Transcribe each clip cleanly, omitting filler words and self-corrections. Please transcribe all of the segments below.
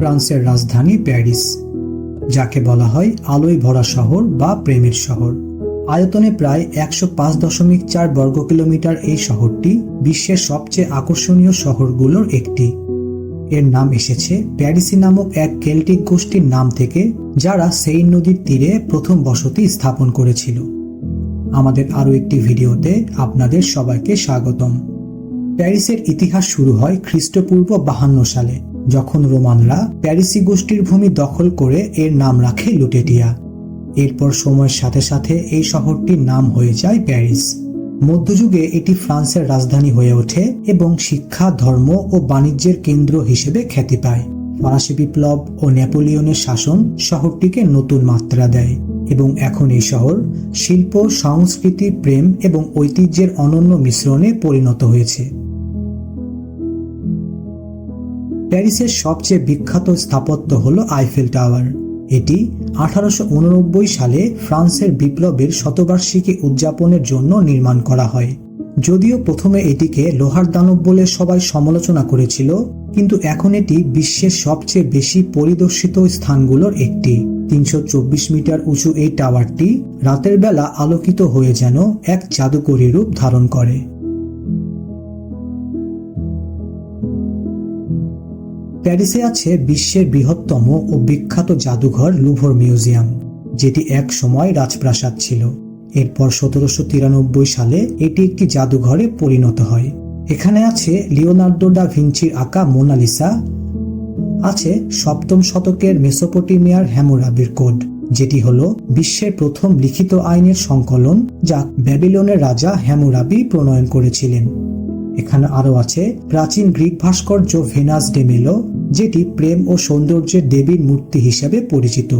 ফ্রান্সের রাজধানী প্যারিস, যাকে বলা হয় আলোয় ভরা শহর বা প্রেমের শহর। আয়তনে প্রায় 105.4 বর্গ কিলোমিটার এই শহরটি বিশ্বের সবচেয়ে আকর্ষণীয় শহরগুলোর একটি। এর নাম এসেছে প্যারিসি নামক এক কেল্টিক গোষ্ঠীর নাম থেকে, যারা সেইন নদীর তীরে প্রথম বসতি স্থাপন করেছিল। আমাদের আরও একটি ভিডিওতে আপনাদের সবাইকে স্বাগতম। প্যারিসের ইতিহাস শুরু হয় খ্রিস্টপূর্ব 52 সালে, যখন রোমানরা প্যারিসি গোষ্ঠীর ভূমি দখল করে এর নাম রাখে লুটেটিয়া। এরপর সময়ের সাথে সাথে এই শহরটির নাম হয়ে যায় প্যারিস। মধ্যযুগে এটি ফ্রান্সের রাজধানী হয়ে ওঠে এবং শিক্ষা, ধর্ম ও বাণিজ্যের কেন্দ্র হিসেবে খ্যাতি পায়। ফরাসি বিপ্লব ও নেপোলিয়নের শাসন শহরটিকে নতুন মাত্রা দেয় এবং এখন এই শহর শিল্প, সংস্কৃতি, প্রেম এবং ঐতিহ্যের অনন্য মিশ্রণে পরিণত হয়েছে। প্যারিসের সবচেয়ে বিখ্যাত স্থাপত্য হল আইফেল টাওয়ার। এটি 1889 সালে ফ্রান্সের বিপ্লবের শতবার্ষিকী উদযাপনের জন্য নির্মাণ করা হয়। যদিও প্রথমে এটিকে লোহার দানব বলে সবাই সমালোচনা করেছিল, কিন্তু এখন এটি বিশ্বের সবচেয়ে বেশি পরিদর্শিত স্থানগুলোর একটি। 324 মিটার উঁচু এই টাওয়ারটি রাতের বেলা আলোকিত হয়ে যেন এক জাদুকরী রূপ ধারণ করে। প্যারিসে আছে বিশ্বের বৃহত্তম ও বিখ্যাত জাদুঘর লুভর মিউজিয়াম, যেটি এক সময় রাজপ্রাসাদ ছিল। এরপর 1793 সালে এটি একটি জাদুঘরে পরিণত হয়। এখানে আছে লিওনার্দো দা ভিঞ্চির আঁকা মোনালিসা, আছে 7ম শতকের মেসোপটেমিয়ার হ্যামুরাবির কোড, যেটি হল বিশ্বের প্রথম লিখিত আইনের সংকলন যা ব্যাবিলনের রাজা হ্যামুরাবি প্রণয়ন করেছিলেন। এখানে আরও আছে প্রাচীন গ্রিক ভাস্কর্য ভেনাস ডে মিলো, যেটি প্রেম ও সৌন্দর্যের দেবীর মূর্তি হিসেবে পরিচিত।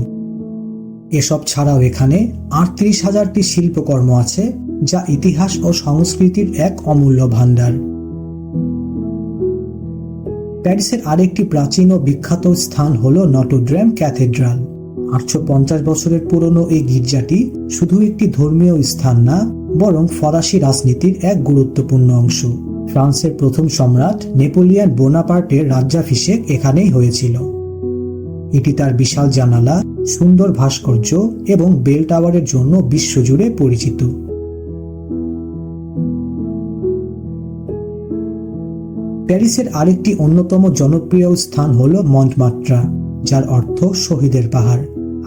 এসব ছাড়াও এখানে 38,000টি শিল্পকর্ম আছে, যা ইতিহাস ও সংস্কৃতির এক অমূল্য ভাণ্ডার। প্যারিসের আরেকটি প্রাচীন ও বিখ্যাত স্থান হল নটরডেম ক্যাথেড্রাল। 850 বছরের পুরনো এই গির্জাটি শুধু একটি ধর্মীয় স্থান না, বরং ফরাসি রাজনীতির এক গুরুত্বপূর্ণ অংশ। ফ্রান্সের প্রথম সম্রাট নেপোলিয়ন বোনাপার্টের রাজ্যাভিষেক এখানেই হয়েছিল। এটি তার বিশাল জানালা, সুন্দর ভাস্কর্য এবং বেল টাওয়ারের জন্য বিশ্বজুড়ে পরিচিত। প্যারিসের আরেকটি অন্যতম জনপ্রিয় স্থান হল মন্টমার্ট্রা, যার অর্থ শহীদের পাহাড়।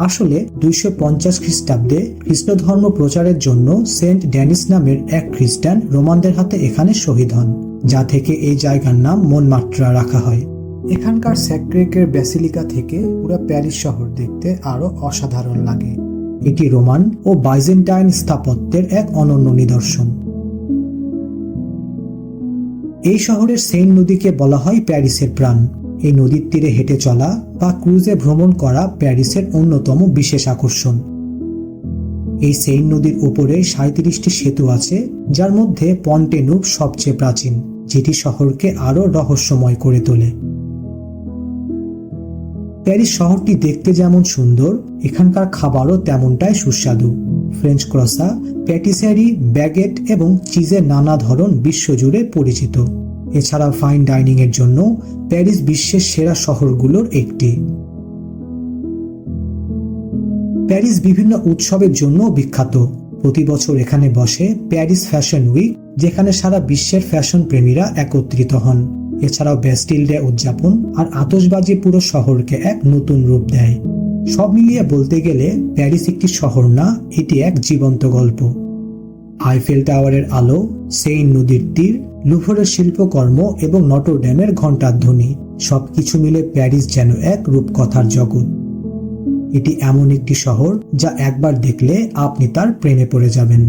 আসলে 250 খ্রিস্টাব্দে খ্রিস্ট ধর্ম প্রচারের জন্য সেন্ট ডেনিস নামের এক খ্রিস্টান রোমানদের হাতে এখানে শহীদ হন, যা থেকে এই জায়গার নাম মন্টমার্ট্রা রাখা হয়। এখানকার স্যাক্রেকের ব্যাসিলিকা থেকে পুরো প্যারিস শহর দেখতে আরো অসাধারণ লাগে। এটি রোমান ও বাইজেন্টাইন স্থাপত্যের এক অনন্য নিদর্শন। এই শহরের সেইন নদীকে বলা হয় প্যারিসের প্রাণ। এই নদীর তীরে হেঁটে চলা বা ক্রুজে ভ্রমণ করা প্যারিসের অন্যতম বিশেষ আকর্ষণ। এই সেইন নদীর উপরে 37টি সেতু আছে, যার মধ্যে পন্টেনুব সবচেয়ে প্রাচীন, যেটি শহরকে আরো রহস্যময় করে তোলে। প্যারিস শহরটি দেখতে যেমন সুন্দর, এখানকার খাবারও তেমনটাই সুস্বাদু। ফ্রেঞ্চ ক্রসা, প্যাটিসারি, ব্যাগেট এবং চিজের নানা ধরন বিশ্বজুড়ে পরিচিত। এছাড়া ফাইন ডাইনিং এর জন্য প্যারিস বিশ্বের সেরা শহরগুলোর একটি। প্যারিস বিভিন্ন উৎসবের জন্য বিখ্যাত। প্রতি বছর এখানে বসে প্যারিস ফ্যাশন উইক, যেখানে সারা বিশ্বের ফ্যাশন প্রেমীরা একত্রিত হন। এছাড়াও ব্যাস্টিল ডে উদযাপন আর আতশবাজি পুরো শহরকে এক নতুন রূপ দেয়। সব মিলিয়ে বলতে গেলে প্যারিস একটি শহর না, এটি এক জীবন্ত গল্প। আইফেল টাওয়ারের আলো, সেইন নদীর তীর, লুভরের শিল্পকর্ম এবং নটরডেমের ঘণ্টার ধ্বনি, সবকিছু মিলে প্যারিস যেন এক রূপকথার জগৎ। এটি এমন একটি শহর যা একবার দেখলে আপনি তার প্রেমে পড়ে যাবেন।